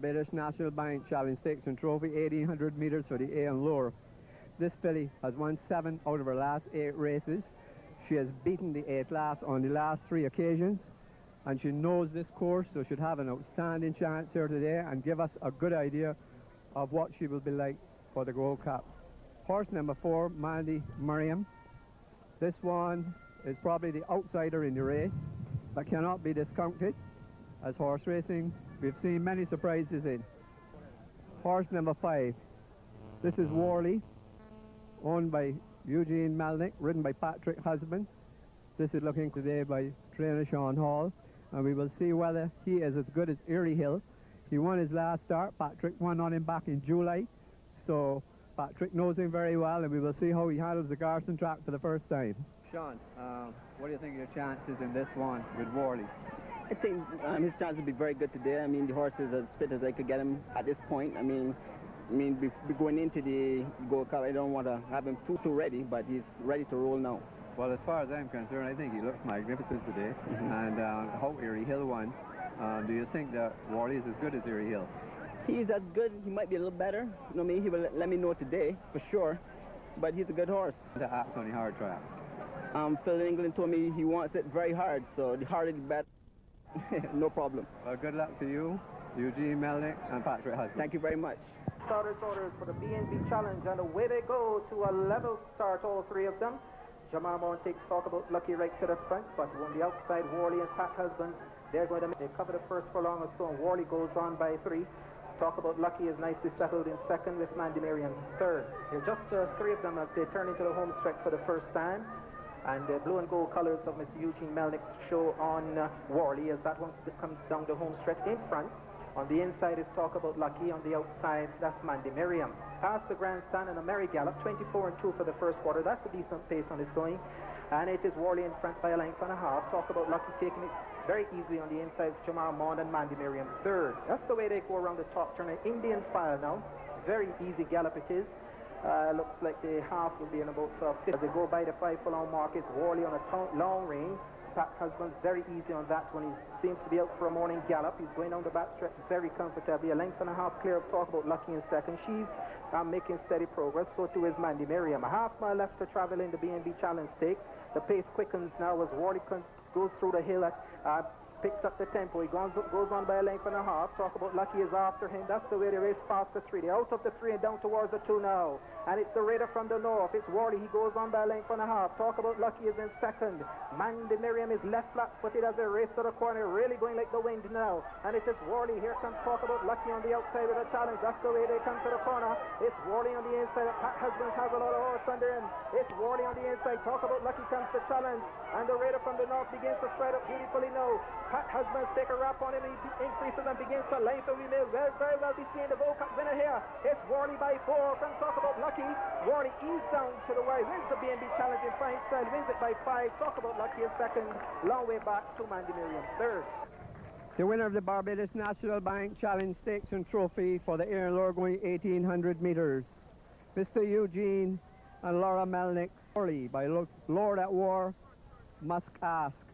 Barbados National Bank Challenge Stakes and Trophy, 1800 metres for the A and lower. This filly has won 7 out of her last 8 races. She has beaten the A class on the last 3 occasions, and she knows this course, so should have an outstanding chance here today and give us a good idea of what she will be like for the Gold Cup. Horse number 4, Mandy Miriam. This one is probably the outsider in the race, but cannot be discounted. As horse racing, we've seen many surprises in. Horse number 5. This is Warleigh, owned by Eugene Melnick, ridden by Patrick Husbands. This is looking today by trainer Sean Hall, and we will see whether he is as good as Erie Hill. He won his last start. Patrick won on him back in July, so Patrick knows him very well, and we will see how he handles the Garson track for the first time. Sean, what do you think of your chances in this one with Warleigh? I think his chance would be very good today. I mean, the horse is as fit as I could get him at this point. I mean, going into the Gold Cup, I don't want to have him too ready, but he's ready to roll now. Well, as far as I'm concerned, I think he looks magnificent today. And how Erie Hill won. Do you think that Warleigh is as good as Erie Hill? He's as good. He might be a little better. You know, maybe he will let me know today for sure. But he's a good horse. To act on the hard track. Phil in England told me he wants it very hard, so the harder the better. No problem. Well, good luck to you, Eugene Melnick and Patrick Husband. Thank you very much. Starters orders for the BNB Challenge, and away they go to a level start, all 3 of them. Jamar Moore takes Talk About Lucky right to the front, but on the outside, Warleigh and Pat Husbands, they cover the first furlong or so, and Warleigh goes on by 3. Talk About Lucky is nicely settled in second with Mandy Miriam third. They're just 3 of them as they turn into the home stretch for the first time. And the blue and gold colors of Mr. Eugene Melnick's show on Warleigh as that one comes down the home stretch in front. On the inside is Talk About Lucky. On the outside, that's Mandy Miriam. Past the grandstand and a merry gallop, 24 and 2 for the first quarter. That's a decent pace on this going. And it is Warleigh in front by a length and a half. Talk About Lucky taking it very easily on the inside. Jamar Mond and Mandy Miriam third. That's the way they go around the top turn. An Indian file now. Very easy gallop it is. Looks like the half will be in about 50. As they go by the 5 furlong mark, it's Warleigh on a long rein. Pat Husband's very easy on that one. He seems to be out for a morning gallop. He's going down the back stretch very comfortably. A length and a half clear of Talk About Lucky in second. She's making steady progress. So too is Mandy Miriam. A half mile left to travel in the BNB Challenge Stakes. The pace quickens now as Warleigh goes through the hill picks up the tempo. He goes on by a length and a half. Talk About Lucky is after him. That's the way they race past the 3. They're out of the 3 and down towards the 2 now. And it's the raider from the north. It's Warleigh. He goes on by a length and a half. Talk About Lucky is in second. Mandy Miriam is left flat-footed as they race to the corner, really going like the wind now. And it is Warleigh. Here comes Talk About Lucky on the outside with a challenge. That's the way they come to the corner. It's Warleigh on the inside. Pat Husbands has a lot of horse under him. It's Warleigh on the inside. Talk About Lucky comes to challenge. And the raider from the north begins to stride up beautifully now. Pat Husbands take a wrap on him. He increases and begins to lengthen. We may very well be seeing the Gold Cup winner here. It's Warleigh by 4 from Talk About Lucky. Warleigh eased down to the wire. Wins the BNB Challenge in fine style. Wins it by 5. Talk About Lucky is second. Long way back to Mandy Miriam third. The winner of the Barbados National Bank Challenge Stakes and Trophy for the air and lower going 1800 metres. Mr. Eugene and Laura Melnick. Warleigh by Lord at War Must Ask.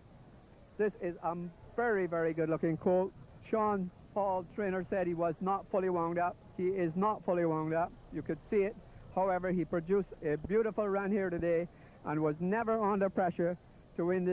This is a very, very good looking colt. Sean Hall, trainer, said he was not fully wound up. He is not fully wound up. You could see it. However, he produced a beautiful run here today and was never under pressure to win this.